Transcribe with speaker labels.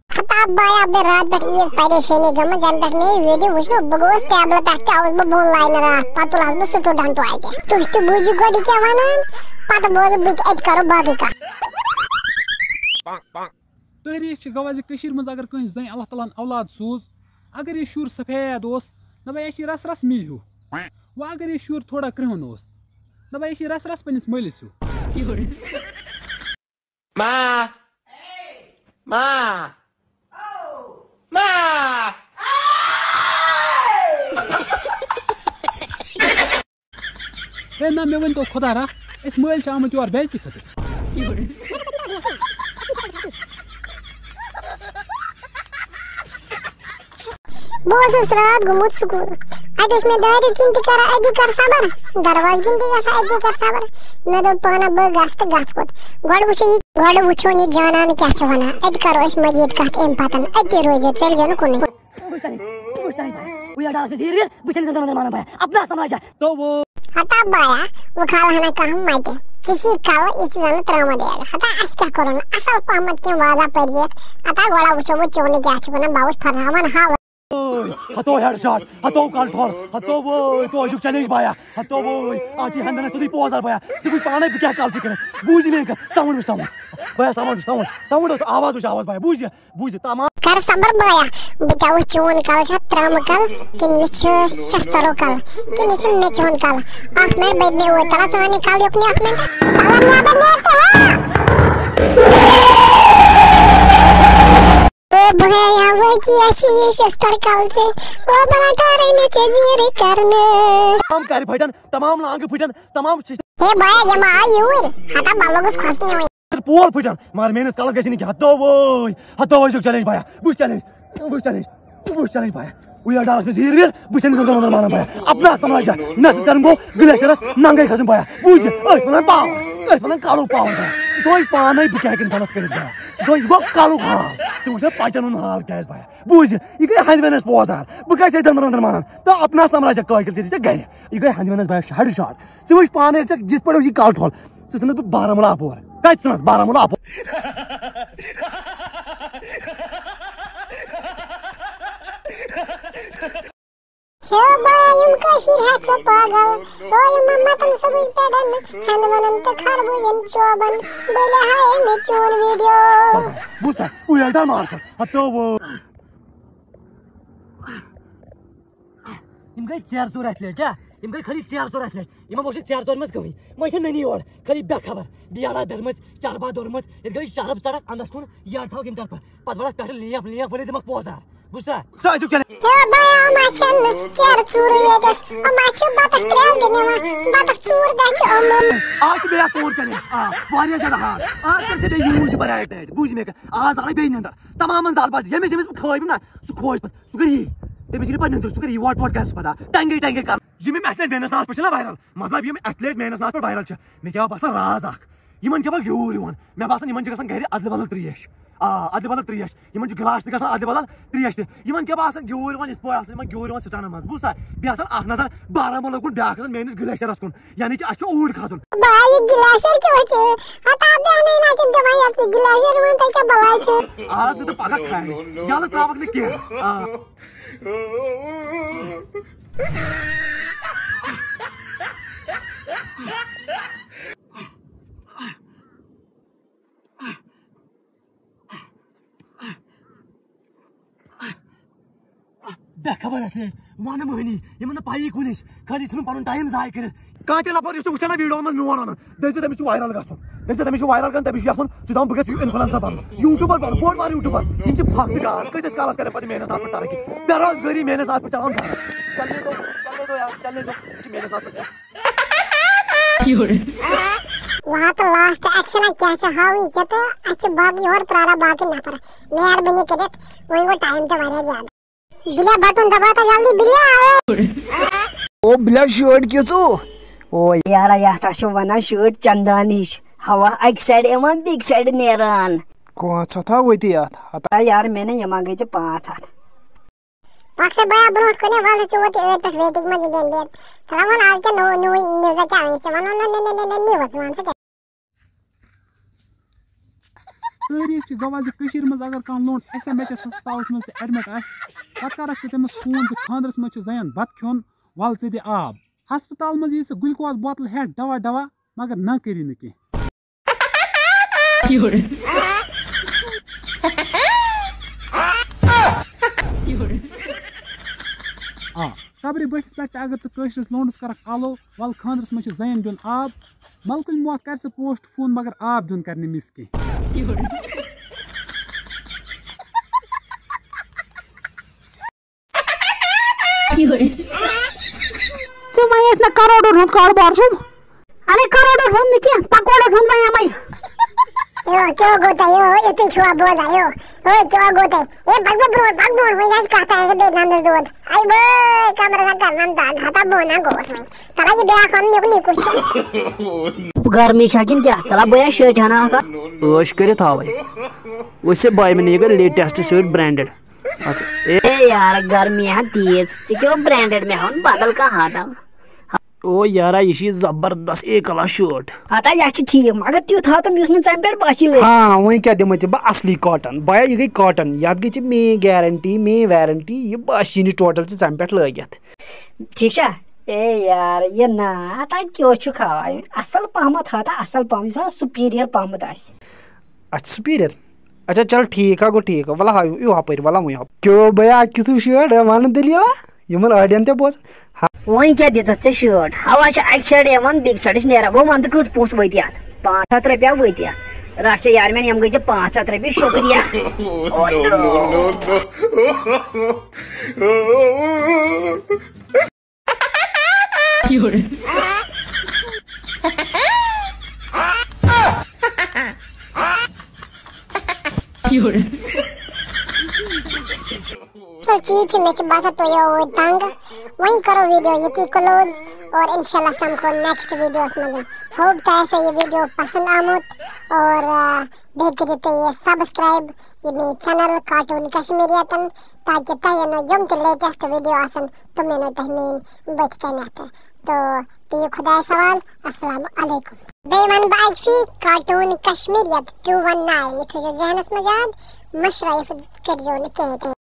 Speaker 1: خطاب بایا بے رات پہ عیز پریشانی گم جن پہ میں ویڈیو وچھو بگوس ٹیبل پہ چاوس بہ بون لائن رات پتہ لاس بہ سٹوڈنٹ واتہ تُہۍ تہِ بوٗزِو گۄڈٕ کیٛاہ وَنان پتہٕ بوزٕ بہٕ تہِ اَتہِ کرو باقٕے کتھ
Speaker 2: تٲریٖخ چھِ گواہ زِ کٔشیٖرِ منٛز اگر کٲنٛسہِ زٔنۍ اللہ تعالیٰ ہن اولاد سوٗز اگر یہِ شُر سفید اوس دپان یہِ چھِ رس رس مے ہیوٗ وۄنۍ اگر یہِ شُر تھوڑا کرٛہُن اوس دپان یہِ چھِ رس رس پننِس مٲلِس ہیوٗ ہے نہ مےٚ ؤنۍتو خۄدا رحم أسۍ مٲلۍ چھِ آمٕتۍ یور بےٚعزتی خٲطرٕ
Speaker 1: بہٕ اوسُس رات گوٚمُت سکوٗل اَتہِ اوس مےٚ داریوٗ کِنۍ تہِ کران أتی کر صبر درواز کِنۍ تہِ گژھان أتی کر صبر مےٚ دوٚپ پانہ بہٕ گژھٕ تہٕ گژھٕ کوٚت گۄڈٕ وٕچھون یہِ جانان کیٛاہ چھُ وَنان اَتہِ کرو أسۍ مزیٖد کتھ اَمہِ پتہٕ أتی روزِو ژٔلۍزیو نہٕ کُنُے ہتا بایا وۄنۍ کھالہٕ ہنا کانٛہہ مٹہِ ژٕ چھِ کلہٕ یہِ چھِ زن ترٛامہٕ دیگ ہتا اَسہِ کیٛاہ کوٚرُن اصل پہمتھ کینٛہہ واضح پٔرزِتھ ہتا گۄڈٕ وٕچھو بہٕ چونہِ کیٛاہ چھُ ونان بہٕ اوس فرزاوان ہاو
Speaker 3: ہتو ہیڈ شاٹ ہتو کال ٹھور ہتو وٲے تو چھُکھ چیلینج بایا ہتو وٲے آز چھِ ہندنس سیوٚدُے پوزار بایا ژٕ وٕچھ پانے بہٕ کیٛاہ کال چھِ کران بوٗزِ میٲنۍ کتھ ساوُنٛڈ وٕچھ ساوُنٛڈ بایا ساوُنٛڈ اوس آواز وٕچھ آواز بایا بوٗزِ تمام
Speaker 1: کر صبر بایا بہٕ کیٛاہ وٕچھ چون کل چھا ترٛامہٕ کل کِنہٕ یہِ چھُ شسترو کل کِنہٕ یہِ چھُ میٚژِ ہُنٛد کل اکھ مِنٹ بٔدۍ مےٚ اوٗرۍ تلا ژٕ وَن یہِ کل یُکنُے اکھ مِنٹ
Speaker 3: تمام لانگہٕ پھٹن تمام پول پھٹن مگر میٲنِس کلس گژھِ نہٕ کینٛہہ ہتو وٲے چھُکھ چیلینج بایا وٕچھ چیلینج بایا وٕچھ ڈالس نہٕ زیٖر ویٖر بہٕ چھُس نہٕ مانان بایا اپنا سماجا مےٚ سۭتۍ کرُن گوٚو گلیشرس ننگے کھسُن بایا بوٗزِ أسۍ ونان پاور أسۍ ونان کالُک پاور بایا تۄہہِ پانے بہٕ کیٛاہ ہٮ۪کہٕ اِنسانس کٔرِتھ بایا تۄہہِ گوٚو کالُک حال ژٕ وٕچھ پچن ہُنٛد حال کیٛاہ آسہِ بایا بوٗزِ یہِ گٔے ہندوینس پوزار بہٕ کیٛازِ ژےٚ دٔنٛدرن مانان تہٕ اپنا سمراجا کٲکِل ژےٚ دِژ گرِ یہِ گٔے ہندوینس بایا ہیڈ شاٹ ژٕ وٕچھ پانے ژےٚ یِتھ پٲٹھۍ اوس یہِ کال ٹھول ژٕ ژھٕنکھ بہٕ بارہمولہ اپور کتہِ ژھٕنکھ بارہمولہ اپور گٔے ژیر ژور اَکہِ لٹہِ کیٛاہ یِم گٔے خٲلی ژیر ژور اَکہِ لٹہِ یِمن بہٕ ژیر ژورِ منٛز کٕہٕنۍ وۄنۍ چھِ نٔنی یورٕ خٲلی بے خبر بیڑا دٔرمٕژ چربا دوٚرمُت ییٚتہِ گٔے چرب ژڑک انٛدس کُن یڈ تھاوکھ ییٚمہِ طرفہٕ پتہٕ وَنکھ پٮ۪ٹھٕ لیف ؤلِتھ دِمکھ پوزار بوٗزتھا آز چھِ بیٚیہِ اکھ کوٗر چیلینج واریاہ زیادٕ حال آز کر ژےٚ بیٚیہِ یوٗز تہِ بناے ٹایٹ بوٗزِ مےٚ کتھ آز آے بیٚیہِ نِندر تمامن زال بچ ییٚمِس بہٕ کھٲجم نا سُہ کھوج پتہٕ سُہ کر یی تٔمِس یی پتہٕ نِندر سُہ کر یی وۄٹ کرس پتہ ٹنگے کر یِم اَسہِ لٹہِ میٲنِس ناوَس پٮ۪ٹھ چھِنہ وایرل مطلب یِم اَسہِ لٹہِ میٲنِس ناوَس پٮ۪ٹھ وایرل چھِ مےٚ کیٛاہ باسان راز اکھ یِمن کیٛاہ گیوٗر یِوان مےٚ باسان یِمن چھِ گژھان گرِ ادلہٕ بدل تریش ادلہٕ بدل تریش یِمن چھُ گلاس تہِ گژھان ادلہٕ بدل تریش تہِ یِمن کیٛاہ باسان گیوٗر یِوان یِتھ پٲٹھۍ آسان یِمن گیوٗر یِوان سٹانن منٛز بوٗزتھا بیٚیہِ آسان اکھ نظر بارہمولہ کُن بیاکھ آسان میٲنِس گلیشرس کُن یعنی کہِ اَسہِ چھُ اوٗرۍ کھسُن آز نہٕ تہٕ پگہہ کھالہِ یلہٕ تراوکھ نہٕ کینٛہہ بے خبر ون مہنی یِمن نہٕ پایی کُنِچ خٲلی ژھٕنُن پنُن ٹایم ضایع کٔرِتھ کانٛہہ تہِ لفظ یُس ژٕ وٕچھان ویٖڈیو منٛز میون ونان دٔپۍزِ تٔمِس چھُ وایرل گژھُن دٔپۍزِ تٔمِس چھُ وایرل گژھُن تٔمِس چھُ یژھُن ژٕ دپان بہٕ گژھٕ انفلنسر بنُن یوٗٹیوٗبر بنُن بوٚڑ بار یوٗٹیوٗبر یِم چھِ پھکھ تہِ کار کۭتِس کالس کرن پتہٕ میٲنِس ناوَس پٮ۪ٹھ ترقی بے روزگٲری میٲنِس ناوَس پٮ۪ٹھ چلان چلنے دو چلنے دو یہِ چھُ میٲنِس ناوَس پٮ۪ٹھ
Speaker 1: وہاں تو لاسٹ ایکشن کیا ہاوٕنۍ ژےٚ تہٕ اَسہِ چھِ باقٕے یورٕ پرٛاران باقٕے نفر مہربٲنی کٔرِتھ وۄنۍ گوٚو ٹایم تہِ واریاہ زیادٕ بِلیا بٹُن دباو تہٕ جلدی بِلیا
Speaker 4: او بِلیا شٲٹ کِژھ او یارا یتھ ہا چھِ ونان شٲٹ چندان ہِش ہوا اکہِ سایڈٕ یِوان بیٚکہِ سایڈٕ نیران
Speaker 2: 500 ہا وٲتی اتھ
Speaker 4: یار مےٚ نہ یِمن گٔے ژےٚ 500
Speaker 1: پکسا بیا برونٛٹھ کُنہِ وَلہٕ ژٕ ووت ٲدۍ پٮ۪ٹھ ویٹِنٛگ منٛز بیٚن بیٚن تھوڑا وَن آز کیٛاہ نوٚوٕے نِوزا کیٛاہ آیہِ ژےٚ وَنو نہ نِوٕز ون ژٕ
Speaker 2: تاریخ چھِ گواہ زِ کٔشیٖرِ منٛز اگر کانٛہہ لونٛڈ SMHS ہسپتالس منٛز تہِ ایڈمِٹ آسہِ پتہٕ کرکھ ژٕ تٔمِس فون زِ خانٛدرس منٛز چھِ زَنٮ۪ن بتہٕ کھیوٚن وَل ژٕ دِ آب ہسپتال منٛز یی سُہ گُلکوز بوتل ہٮ۪تھ دوا مگر نہ کٔری نہٕ کینٛہہ قبرِ بٔٹھِس پٮ۪ٹھ تہِ اگر ژٕ کٲشرِس لونٛڈس کرکھ آلو وَل خانٛدرس منٛز چھِ زَنٮ۪ن دیُن آب ملکُل موت کر ژٕ پوسٹ فون مگر آب دیُن کر نہٕ مِس کینٛہہ
Speaker 5: ژٕ وَنیٚکھ مےٚ کروڑن ہُنٛد کاربار چھُم اَلے کروڑن ہُنٛد نہٕ کیٚنٛہہ پکوڑن ہُنٛد وَنیٛامے
Speaker 1: کیٛاہ گوٚو تۄہہِ یِتُے چھُوا بوزان کیٛاہ گوٚو تۄہہِ پَکھ بہٕ برونٛٹھ وۄنۍ آسہِ کَتھ آسہِ بیٚیہِ نَمدَس دود اَے بٲے کَمرَس کَرنَم دگ ہتا بہٕ نا گوٚوُس وۄنۍ تَلا یہِ بیٛاکھ اَنُن یُکُن چھُ
Speaker 5: گرمی چھا کِنہٕ کیٛاہ تَلا بہٕ شٲٹۍ ہنا اکھ
Speaker 4: عٲش کٔرِتھ آوے وٕچھ باے مےٚ نِیے لیٹیسٹ شٲٹ برینڈڈ
Speaker 5: اے یار گرمی ہے تیز ژٕ کیٛاہ برینڈڈ مےٚ ہاوُن بدل کانٛہہ ہاتا
Speaker 4: او یارا یہِ چھِ زبردست اے کلاس شٲٹ
Speaker 5: ہتا یہِ چھِ ٹھیٖک مگر تیُتھ ہاتم یُس نہٕ ژَمہِ پٮ۪ٹھ باسی
Speaker 4: ہاں وۄنۍ کیٛاہ دِمے ژےٚ بہٕ اصلی کاٹن بایا یہِ گٔے کاٹن یتھ گٔے ژےٚ میٲنۍ گیرنٹی میٲنۍ ویرنٹی یہِ باسی نہٕ ٹوٹل ژےٚ ژَمہِ پٮ۪ٹھ لٲگِتھ
Speaker 5: ٹھیٖک چھا اے یار یہِ نا ہتا کیٛاہ چھُکھ ہاوان اصل پہمتھ ہتا اصل پہم یُس ہا سُپیٖریَر پہمتھ آسہِ
Speaker 4: اچھا سُپیٖریَر اچھا چل ٹھیٖک ہا گوٚو ٹھیٖک وَلہٕ ہاو یِو ہُپٲرۍ وَلہٕ وۄنۍ کیٛاہ بیا کِژھ شٲٹ وَنہٕ دٔلیٖلا یِمن أڈٮ۪ن تہِ بوز
Speaker 5: وۄنۍ کیٛاہ دِژٕتھ ژےٚ شٲٹ ہوا چھِ اکہِ سایڈٕ یِوان بیٚکہِ سایڈٕ چھِ نیران وۄنۍ وَن تہٕ کٔژ پونٛسہٕ ؤتۍ اَتھ 500 رۄپیہِ ؤتۍ اَتھ رَٹ سا یار میٛانہِ یِم گٔے ژےٚ 500 رۄپیہِ شُکریہ
Speaker 1: سُہ چیٖز چھُ مےٚ چھُ باسان تُہۍ آوٕ تنٛگ وۄنۍ کرو ویٖڈیو ییٚتی کلوز اور اِنشاء اللہ سمکھو نیکسٹ ویٖڈیوَس منٛز ہوپ تۄہہِ آسیو یہِ ویٖڈیو پسنٛد آمُت اور بیٚیہِ کٔرِو تُہۍ یہِ سبسکرایب یہِ میٛٲنۍ چینل کارٹوٗن کشمیٖریَتن تاکہِ تۄہہِ یِنو یِم تہِ لیٹسٹ ویٖڈیو آسن تِم یِنو تۄہہِ میٛٲنۍ بٔتھِ کَنٮ۪تھ تہٕ بِہِو خۄدایَس حوال السلام علیکُم بیٚیہِ وَنہٕ بہٕ اَکہِ پھِرِ کارٹوٗن کشمیٖریت 219 یہِ تھٲیزیو ذہنَس منٛز یاد مٔشرٲیِتھ کٔرۍزیو نہٕ کِہیٖنۍ تہِ